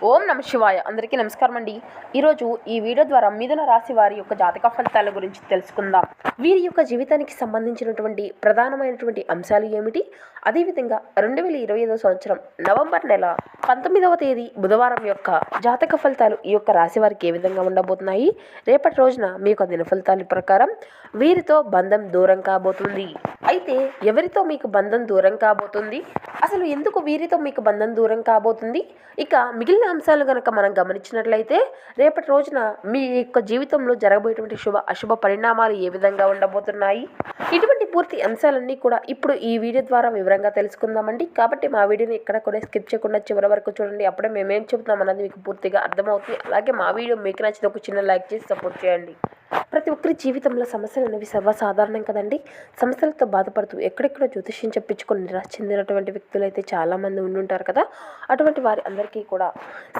ఓం నమ శివాయ. అందరికీ నమస్కారం అండి. ఈరోజు ఈ వీడియో ద్వారా మిథున రాశి వారి యొక్క జాతక ఫలితాల గురించి తెలుసుకుందాం. వీరి యొక్క జీవితానికి సంబంధించినటువంటి ప్రధానమైనటువంటి అంశాలు ఏమిటి, అదేవిధంగా 2025 సంవత్సరం నవంబర్ నెల 19వ తేదీ బుధవారం యొక్క జాతక ఫలితాలు ఈ యొక్క రాశి వారికి ఏ విధంగా ఉండబోతున్నాయి, రేపటి రోజున మీ యొక్క దిన ఫలితాల ప్రకారం వీరితో బంధం దూరం కాబోతుంది. అయితే ఎవరితో మీకు బంధం దూరం కాబోతుంది, అసలు ఎందుకు వీరితో మీకు బంధం దూరం కాబోతుంది, ఇక మిగిలిన అంశాలు కనుక మనం గమనించినట్లయితే రేపటి రోజున మీ యొక్క జీవితంలో జరగబోయేటువంటి శుభ అశుభ పరిణామాలు ఏ విధంగా ఉండబోతున్నాయి, ఇటువంటి పూర్తి అంశాలన్నీ కూడా ఇప్పుడు ఈ వీడియో ద్వారా వివరంగా తెలుసుకుందామండి. కాబట్టి మా వీడియోని ఎక్కడ కూడా స్కిప్ చేయకుండా చివరి వరకు చూడండి. అప్పుడే మేమేం చెబుతున్నాం అన్నది మీకు పూర్తిగా అర్థమవుతుంది. అలాగే మా వీడియో మీకు నచ్చితే ఒక చిన్న లైక్ చేసి సపోర్ట్ చేయండి. ప్రతి ఒక్కరి జీవితంలో సమస్యలు అనేవి సర్వసాధారణం కదండి. సమస్యలతో బాధపడుతూ ఎక్కడెక్కడో జ్యోతిష్యం చెప్పించుకొని నిరాశ చెందినటువంటి వ్యక్తులు అయితే చాలామంది ఉండుంటారు కదా. అటువంటి వారి అందరికీ కూడా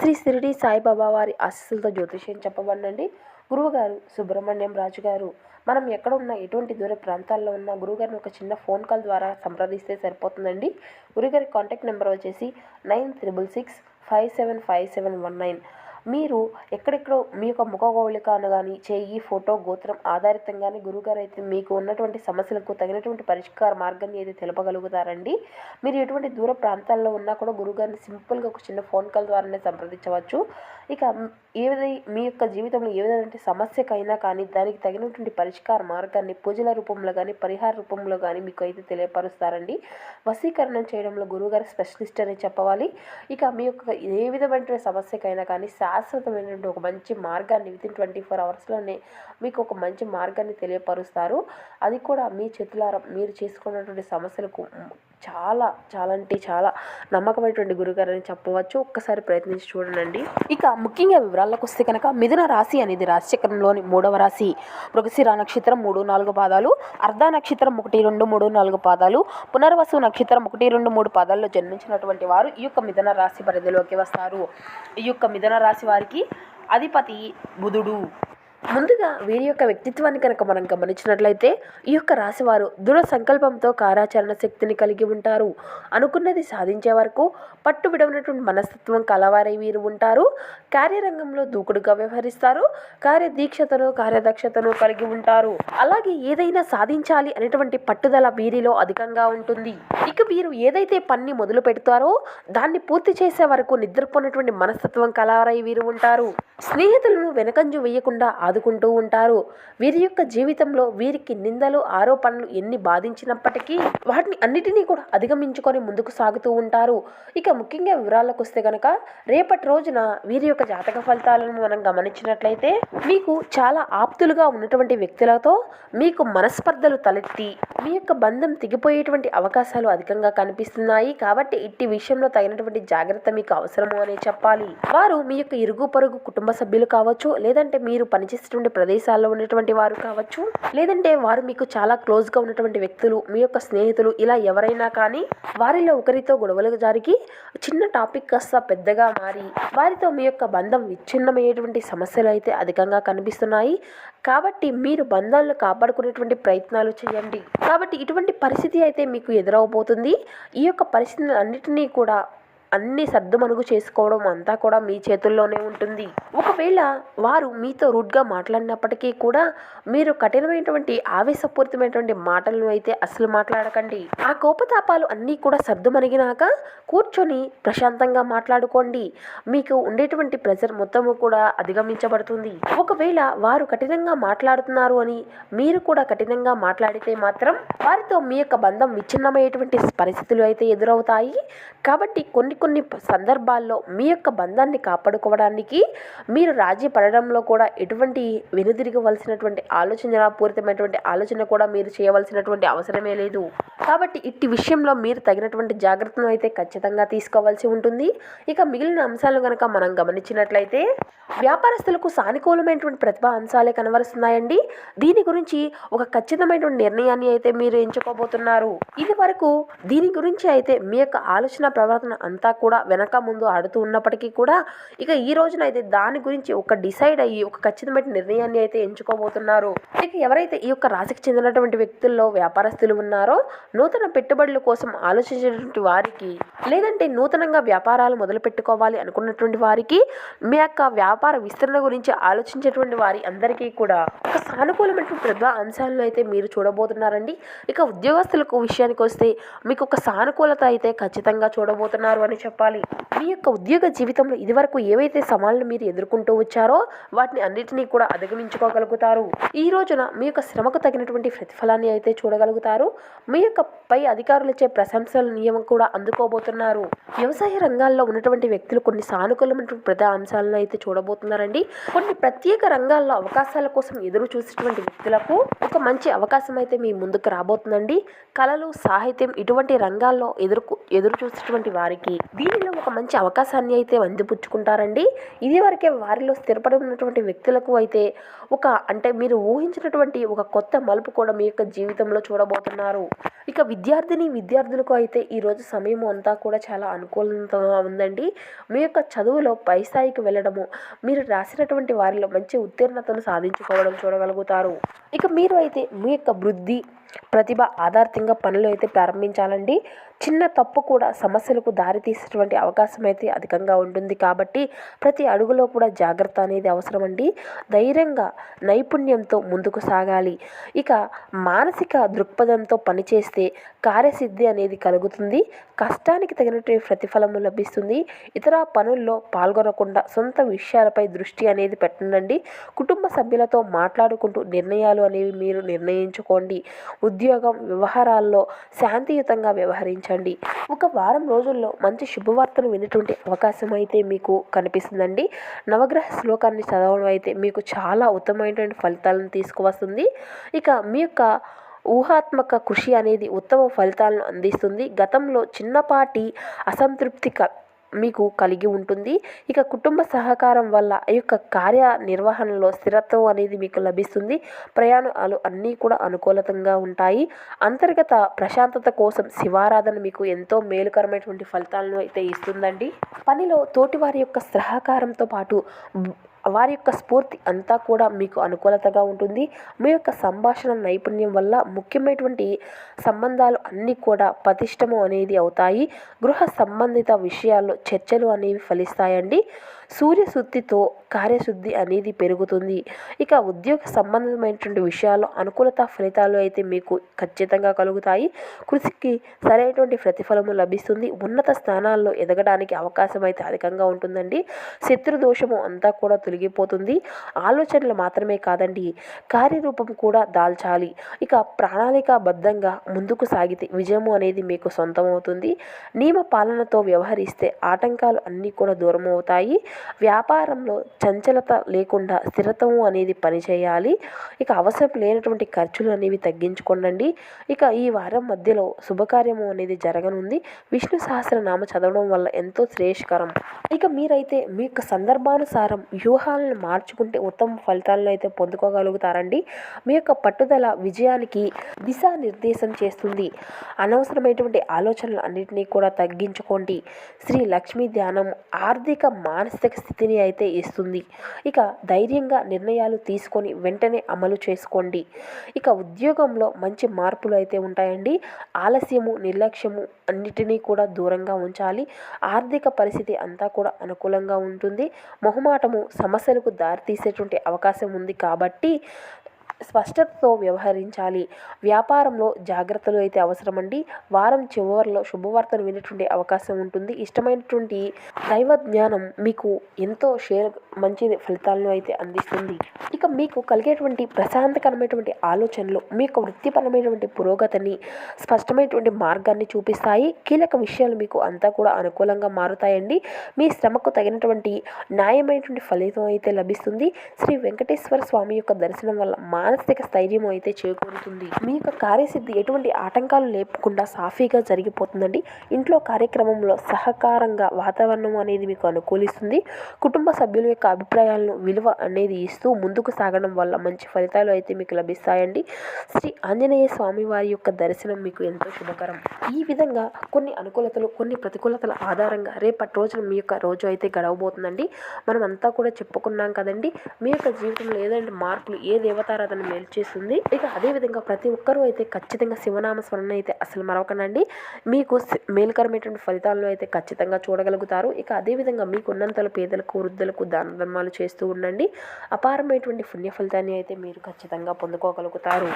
శ్రీ షిరిడి సాయిబాబా వారి ఆశీస్సులతో జ్యోతిష్యం చెప్పబడండి. గురువుగారు సుబ్రహ్మణ్యం రాజు గారు, మనం ఎక్కడ ఉన్నా ఎటువంటి దూర ప్రాంతాల్లో ఉన్న గురువుగారిని ఒక చిన్న ఫోన్ కాల్ ద్వారా సంప్రదిస్తే సరిపోతుందండి. గురువుగారి కాంటాక్ట్ నెంబర్ వచ్చేసి 9666575719. మీరు ఎక్కడెక్కడో మీ యొక్క ముఖకవళికను కానీ, చేయి, ఫోటో, గోత్రం ఆధారితంగానే గురువుగారు అయితే మీకు ఉన్నటువంటి సమస్యలకు తగినటువంటి పరిష్కార మార్గాన్ని అయితే తెలపగలుగుతారండి. మీరు ఎటువంటి దూర ప్రాంతాల్లో ఉన్నా కూడా గురువుగారిని సింపుల్గా ఒక చిన్న ఫోన్ కాల్ ద్వారానే సంప్రదించవచ్చు. ఇక మీ యొక్క జీవితంలో ఏ విధమైన సమస్యకైనా కానీ దానికి తగినటువంటి పరిష్కార మార్గాన్ని పూజల రూపంలో కానీ, పరిహార రూపంలో కానీ మీకు అయితే తెలియపరుస్తారండి. వశీకరణం చేయడంలో గురువుగారు స్పెషలిస్ట్ అని చెప్పవాలి. ఇక మీ యొక్క ఏ విధమైన సమస్యకైనా కానీ శాశ్వతమైనటువంటి ఒక మంచి మార్గాన్ని వితిన్ 24 అవర్స్లోనే మీకు ఒక మంచి మార్గాన్ని తెలియపరుస్తారు. అది కూడా మీ చేతులారా మీరు చేసుకున్నటువంటి సమస్యలకు చాలా అంటే చాలా నమ్మకమైనటువంటి గురుగారు అని చెప్పవచ్చు. ఒక్కసారి ప్రయత్నించి చూడండి. ఇక ముఖ్యంగా వివరాల్లోకి వస్తే కనుక మిథున రాశి అనేది రాశిచక్రంలోని 3వ రాశి. మృగశిర నక్షత్రం 3-4 పాదాలు, అర్ధ నక్షత్రం 1-2-3-4 పాదాలు, పునర్వసు నక్షత్రం 1-2-3 పాదాల్లో జన్మించినటువంటి వారు ఈ యొక్క మిథున రాశి పరిధిలోకి వస్తారు. ఈ యొక్క మిథున రాశి వారికి అధిపతి బుధుడు. ముందుగా వీరి యొక్క వ్యక్తిత్వాన్ని కనుక మనం గమనించినట్లయితే ఈ యొక్క రాశివారు దృఢ సంకల్పంతో కార్యాచరణ శక్తిని కలిగి ఉంటారు. అనుకున్నది సాధించే వరకు పట్టు విడవనటువంటి మనస్తత్వం కలవారై వీరు ఉంటారు. కార్యరంగంలో దూకుడుగా వ్యవహరిస్తారు. కార్యదీక్షతను కార్యదక్షతను కలిగి ఉంటారు. అలాగే ఏదైనా సాధించాలి అనేటువంటి పట్టుదల వీరిలో అధికంగా ఉంటుంది. ఇక వీరు ఏదైతే పని మొదలు పెడతారో దాన్ని పూర్తి చేసే వరకు నిద్రపోయినటువంటి మనస్తత్వం కలవారై వీరు ఉంటారు. స్నేహితులను వెనకంజు వేయకుండా ఆదుకుంటూ ఉంటారు. వీరి యొక్క జీవితంలో వీరికి నిందలు, ఆరోపణలు ఎన్ని బాధించినప్పటికీ వాటిని అన్నిటినీ కూడా అధిగమించుకొని ముందుకు సాగుతూ ఉంటారు. ఇక ముఖ్యంగా వివరాలకు వస్తే కనుక రేపటి రోజున వీరి యొక్క జాతక ఫలితాలను మనం గమనించినట్లయితే మీకు చాలా ఆప్తులుగా ఉన్నటువంటి వ్యక్తులతో మీకు మనస్పర్ధలు తలెత్తి మీ యొక్క బంధం తెగిపోయేటువంటి అవకాశాలు అధికంగా కనిపిస్తున్నాయి. కాబట్టి ఇట్టి విషయంలో తగినటువంటి జాగ్రత్త మీకు అవసరము అనే చెప్పాలి. వారు మీ యొక్క ఇరుగు పొరుగు కుటుంబ సభ్యులు కావచ్చు, లేదంటే మీరు పనిచేసేటువంటి ప్రదేశాల్లో ఉన్నటువంటి వారు కావచ్చు, లేదంటే వారు మీకు చాలా క్లోజ్గా ఉన్నటువంటి వ్యక్తులు, మీ యొక్క స్నేహితులు, ఇలా ఎవరైనా కానీ వారిలో ఒకరితో గొడవలు జరిగి చిన్న టాపిక్ కాస్త పెద్దగా మారి వారితో మీ యొక్క బంధం విచ్ఛిన్నమయ్యేటువంటి సమస్యలు అయితే అధికంగా కనిపిస్తున్నాయి. కాబట్టి మీరు బంధాలను కాపాడుకునేటువంటి ప్రయత్నాలు చేయండి. కాబట్టి ఇటువంటి పరిస్థితి అయితే మీకు ఎదురవబోతుంది. ఈ యొక్క పరిస్థితిని అన్నిటినీ కూడా అన్ని సర్దుమనుగు చేసుకోవడం అంతా కూడా మీ చేతుల్లోనే ఉంటుంది. ఒకవేళ వారు మీతో రూడ్గా మాట్లాడినప్పటికీ కూడా మీరు కఠినమైనటువంటి ఆవేశపూరితమైనటువంటి మాటలను అయితే అసలు మాట్లాడకండి. ఆ కోపతాపాలు అన్నీ కూడా సర్దుమణిగినాక కూర్చొని ప్రశాంతంగా మాట్లాడుకోండి. మీకు ఉండేటువంటి ప్రెజర్ మొత్తము కూడా అధిగమించబడుతుంది. ఒకవేళ వారు కఠినంగా మాట్లాడుతున్నారు అని మీరు కూడా కఠినంగా మాట్లాడితే మాత్రం వారితో మీ యొక్క బంధం విచ్ఛిన్నమయ్యేటువంటి పరిస్థితులు అయితే ఎదురవుతాయి. కాబట్టి కొన్ని సందర్భాల్లో మీ యొక్క బంధాన్ని కాపాడుకోవడానికి మీరు రాజీ పడడంలో కూడా ఎటువంటి వెనుదిరగవలసినటువంటి పూరితమైనటువంటి ఆలోచన కూడా మీరు చేయవలసినటువంటి అవసరమే లేదు. కాబట్టి ఇట్టి విషయంలో మీరు తగినటువంటి జాగ్రత్తను అయితే ఖచ్చితంగా తీసుకోవాల్సి ఉంటుంది. ఇక మిగిలిన అంశాలు కనుక మనం గమనించినట్లయితే వ్యాపారస్తులకు సానుకూలమైనటువంటి ప్రతిభా అంశాలే కనబరుస్తున్నాయండి. దీని గురించి ఒక ఖచ్చితమైనటువంటి నిర్ణయాన్ని అయితే మీరు ఎంచుకోబోతున్నారు. ఇది వరకు దీని గురించి అయితే మీ యొక్క ఆలోచన ప్రవర్తన అంతా అంతా కూడా వెనక ముందు ఆడుతూ ఉన్నప్పటికీ కూడా ఇక ఈ రోజున అయితే దాని గురించి ఒక డిసైడ్ అయ్యి ఒక ఖచ్చితమైన నిర్ణయాన్ని అయితే ఎంచుకోబోతున్నారు. ఇక ఎవరైతే ఈ యొక్క రాశికి చెందినటువంటి వ్యక్తుల్లో వ్యాపారస్తులు ఉన్నారో నూతన పెట్టుబడుల కోసం ఆలోచించేటువంటి వారికి, లేదంటే నూతనంగా వ్యాపారాలు మొదలు పెట్టుకోవాలి అనుకున్నటువంటి వారికి, మీ యొక్క వ్యాపార విస్తరణ గురించి ఆలోచించేటువంటి వారి అందరికీ కూడా ఒక సానుకూలమైనటువంటి ప్రతిభా అంశాలను అయితే మీరు చూడబోతున్నారండి. ఇక ఉద్యోగస్తులకు విషయానికి వస్తే మీకు ఒక సానుకూలత అయితే ఖచ్చితంగా చూడబోతున్నారు అని చెప్పాలి. మీ యొక్క ఉద్యోగ జీవితంలో ఇదివరకు ఏవైతే సవాళ్ళను మీరు ఎదుర్కొంటూ వచ్చారో వాటిని అన్నిటినీ కూడా అధిగమించుకోగలుగుతారు. ఈ రోజున మీ యొక్క శ్రమకు తగినటువంటి ప్రతిఫలాన్ని అయితే చూడగలుగుతారు. మీ యొక్క పై అధికారులచే ప్రశంసల నియమం కూడా అందుకోబోతున్నారు. వ్యవసాయ రంగాల్లో ఉన్నటువంటి వ్యక్తులు కొన్ని సానుకూలమైనటువంటి ప్రధాన అంశాలను అయితే చూడబోతున్నారండి. కొన్ని ప్రత్యేక రంగాల్లో అవకాశాల కోసం ఎదురు చూసేటువంటి వ్యక్తులకు ఒక మంచి అవకాశం అయితే మీ ముందుకు రాబోతుందండి. కళలు, సాహిత్యం ఇటువంటి రంగాల్లో ఎదురు చూసేటువంటి వారికి దీనిలో ఒక మంచి అవకాశాన్ని అయితే అందిపుచ్చుకుంటారండి. ఇది వరకే వారిలో స్థిరపడి ఉన్నటువంటి వ్యక్తులకు అయితే అంటే మీరు ఊహించినటువంటి ఒక కొత్త మలుపు కూడా మీ యొక్క జీవితంలో చూడబోతున్నారు. ఇక విద్యార్థులకు అయితే ఈరోజు సమయం అంతా కూడా చాలా అనుకూలంగా ఉందండి. మీ యొక్క చదువులో పై స్థాయికి వెళ్ళడము, మీరు రాసినటువంటి వారిలో మంచి ఉత్తీర్ణతను సాధించుకోవడం చూడగలుగుతారు. ఇక మీరు అయితే మీ యొక్క వృద్ధి, ప్రతిభ ఆధారితంగా పనులు అయితే ప్రారంభించాలండి. చిన్న తప్పు కూడా సమస్యలకు దారితీసేటువంటి అవకాశం అయితే అధికంగా ఉంటుంది. కాబట్టి ప్రతి అడుగులో కూడా జాగ్రత్త అనేది అవసరమండి. ధైర్యంగా, నైపుణ్యంతో ముందుకు సాగాలి. ఇక మానసిక దృక్పథంతో పనిచేస్తే కార్యసిద్ధి అనేది కలుగుతుంది. కష్టానికి తగినటువంటి ప్రతిఫలము లభిస్తుంది. ఇతర పనుల్లో పాల్గొనకుండా సొంత విషయాలపై దృష్టి అనేది పెట్టండి. కుటుంబ సభ్యులతో మాట్లాడుకుంటూ నిర్ణయాలు అనేవి మీరు నిర్ణయించుకోండి. ఉద్యోగం, వ్యవహారాల్లో శాంతియుతంగా వ్యవహరించండి. ఒక వారం రోజుల్లో మంచి శుభవార్తను వినేటువంటి అవకాశం అయితే మీకు కనిపిస్తుందండి. నవగ్రహ శ్లోకాన్ని చదవడం అయితే మీకు చాలా ఉత్తమమైనటువంటి ఫలితాలను తీసుకువస్తుంది. ఇక మీ యొక్క ఊహాత్మక కృషి అనేది ఉత్తమ ఫలితాలను అందిస్తుంది. గతంలో చిన్నపాటి అసంతృప్తి మీకు కలిగి ఉంటుంది. ఇక కుటుంబ సహకారం వల్ల ఈ యొక్క కార్యనిర్వహణలో స్థిరత్వం అనేది మీకు లభిస్తుంది. ప్రయాణాలు అన్నీ కూడా అనుకూలంగా ఉంటాయి. అంతర్గత ప్రశాంతత కోసం శివారాధన మీకు ఎంతో మేలుకరమైనటువంటి ఫలితాలను అయితే ఇస్తుందండి. పనిలో తోటివారి యొక్క సహకారంతో పాటు వారి యొక్క స్ఫూర్తి అంతా కూడా మీకు అనుకూలతగా ఉంటుంది. మీ యొక్క సంభాషణ నైపుణ్యం వల్ల ముఖ్యమైనటువంటి సంబంధాలు అన్నీ కూడా పటిష్టము అనేది అవుతాయి. గృహ సంబంధిత విషయాల్లో చర్చలు అనేవి ఫలిస్తాయండి. సూర్యశుద్ధితో కార్యశుద్ధి అనేది పెరుగుతుంది. ఇక ఉద్యోగ సంబంధమైనటువంటి విషయాల్లో అనుకూలత ఫలితాలు అయితే మీకు ఖచ్చితంగా కలుగుతాయి. కృషికి సరైనటువంటి ప్రతిఫలము లభిస్తుంది. ఉన్నత స్థానాల్లో ఎదగడానికి అవకాశం అయితే అధికంగా ఉంటుందండి. శత్రుదోషము అంతా కూడా తొలగిపోతుంది. ఆలోచనలు మాత్రమే కాదండి, కార్యరూపం కూడా దాల్చాలి. ఇక ప్రణాళికాబద్ధంగా ముందుకు సాగితే విజయము అనేది మీకు సొంతమవుతుంది. నియమ పాలనతో వ్యవహరిస్తే ఆటంకాలు అన్నీ కూడా దూరం అవుతాయి. వ్యాపారంలో చంచలత లేకుండా స్థిరత్వం అనేది పనిచేయాలి. ఇక అవసరం లేనటువంటి ఖర్చులు అనేవి తగ్గించుకోండి. ఇక ఈ వారం మధ్యలో శుభకార్యము అనేది జరగనుంది. విష్ణు సహస్రనామ చదవడం వల్ల ఎంతో శ్రేయస్కరం. ఇక మీరైతే మీ యొక్క సందర్భానుసారం వ్యూహాలను మార్చుకుంటే ఉత్తమ ఫలితాలను అయితే పొందుకోగలుగుతారండి. మీ యొక్క పట్టుదల విజయానికి దిశానిర్దేశం చేస్తుంది. అనవసరమైనటువంటి ఆలోచనలు అన్నింటినీ కూడా తగ్గించుకోండి. శ్రీ లక్ష్మీ ధ్యానం ఆర్థిక, మానసిక స్థితిని అయితే ఇస్తుంది. ఇక ధైర్యంగా నిర్ణయాలు తీసుకొని వెంటనే అమలు చేసుకోండి. ఇక ఉద్యోగంలో మంచి మార్పులు అయితే ఉంటాయండి. ఆలస్యము, నిర్లక్ష్యము అన్నిటినీ కూడా దూరంగా ఉంచాలి. ఆర్థిక పరిస్థితి అంతా కూడా అనుకూలంగా ఉంటుంది. మొహమాటము సమస్యలకు దారితీసేటువంటి అవకాశం ఉంది. కాబట్టి స్పష్టతతో వ్యవహరించాలి. వ్యాపారంలో జాగ్రత్తలు అయితే అవసరమండి. వారం చివరిలో శుభవార్తను వినేటువంటి అవకాశం ఉంటుంది. ఇష్టమైనటువంటి దైవ జ్ఞానం మీకు ఎంతో మంచి ఫలితాలను అయితే అందిస్తుంది. ఇక మీకు కలిగేటువంటి ప్రశాంతకరమైనటువంటి ఆలోచనలు మీ యొక్క వృత్తిపరమైనటువంటి పురోగతిని, స్పష్టమైనటువంటి మార్గాన్ని చూపిస్తాయి. కీలక విషయాలు మీకు అంతా కూడా అనుకూలంగా మారుతాయండి. మీ శ్రమకు తగినటువంటి న్యాయమైనటువంటి ఫలితం అయితే లభిస్తుంది. శ్రీ వెంకటేశ్వర స్వామి యొక్క దర్శనం వల్ల మానసిక స్థైర్యం అయితే చేకూరుతుంది. మీ యొక్క కార్యసిద్ధి ఎటువంటి ఆటంకాలు లేకుండా సాఫీగా జరిగిపోతుందండి. ఇంట్లో కార్యక్రమంలో సహకారంగా వాతావరణం అనేది మీకు అనుకూలిస్తుంది. కుటుంబ సభ్యుల యొక్క అభిప్రాయాలను విలువ అనేది ఇస్తూ ముందుకు సాగడం వల్ల మంచి ఫలితాలు అయితే మీకు లభిస్తాయండి. శ్రీ ఆంజనేయ స్వామి వారి యొక్క దర్శనం మీకు ఎంతో శుభకరం. ఈ విధంగా కొన్ని అనుకూలతలు, కొన్ని ప్రతికూలతల ఆధారంగా రేపటి రోజున మీ యొక్క రోజు అయితే గడవబోతుందండి. మనం అంతా కూడా చెప్పుకున్నాం కదండి, మీ యొక్క జీవితంలో ఏదైనా మార్పులు ఏ దేవతారాధన మేలు చేస్తుంది. ఇక అదేవిధంగా ప్రతి ఒక్కరూ అయితే ఖచ్చితంగా శివనామ స్మరణ అయితే అసలు మరవకండి. మీకు మేలుకరమైనటువంటి ఫలితాలను అయితే ఖచ్చితంగా చూడగలుగుతారు. ఇక అదేవిధంగా మీకు ఉన్నంతలో పేదలకు, వృద్ధులకు దాన ధర్మాలు చేస్తూ ఉండండి. అపారమైనటువంటి పుణ్య ఫలితాన్ని అయితే మీరు ఖచ్చితంగా పొందుకోగలుగుతారు.